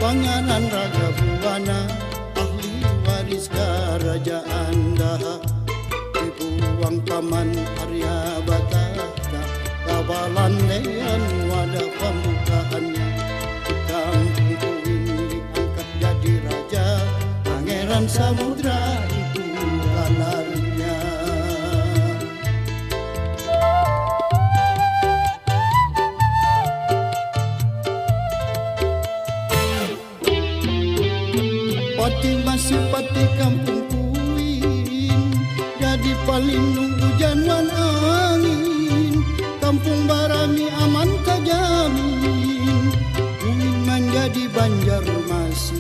Pangeran Ragabuana, ahli waris kerajaan Daha, dibuang paman Arya Bataka, kawalan dean wadah pembukaannya. Di kampung Kuin diangkat jadi raja, Pangeran Samudra itu gelarnya. Pati masih pati kampung Kuin, jadi palindung hujan wan angin. Kampung Barami aman kajamin, Kuin menjadi Banjarmasin.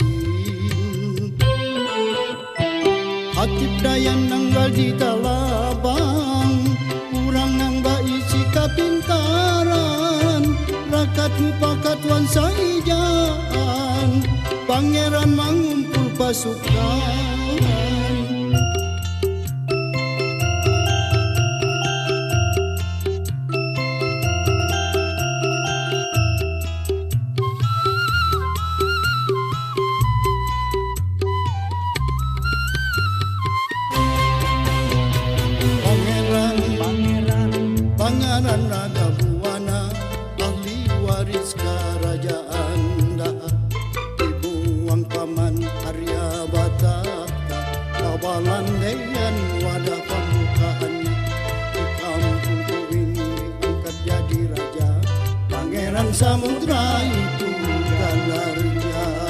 Hatip Dayan nanggal di Talabang, kurang nangga isi kapintaran. Rakat mupakat wan saijaan, Pangeran mengumpul pasukan. Pangeran Ragabuana, ahli waris kerajaan Daha, dibuang paman Arya Bataka, kawalan dean wadah pembukaannya. Di kampung Kuin diangkat jadi raja, Pangeran Samudra itu gelarnya.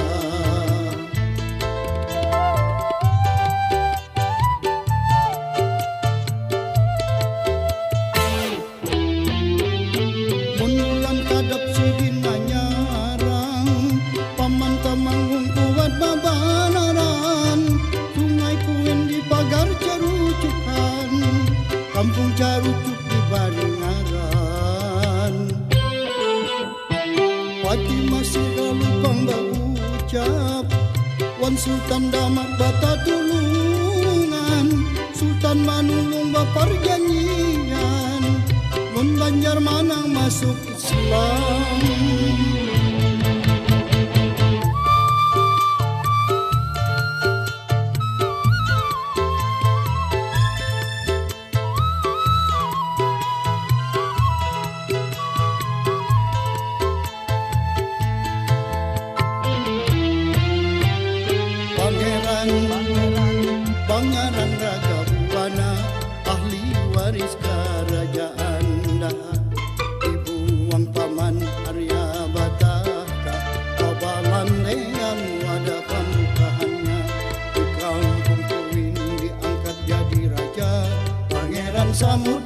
Kadap sidin nyarang, paman Temanggung kuat babanaran. Sungai Kuin di pagar Carucukan, kampung Carucuk di Baringaran. Pati masih galupang berucap, wan Sultan Damak bata tulungan, Sultan manulung baparjanjian, mun Banjar Manang masuk Islam. Pangeran Ragabuana, ahli waris kerajaan Daha, dibuang paman Arya Bataka, kawalan dean wadah pembukaannya. Di kampung Kuin diangkat jadi raja, Pangeran Samudra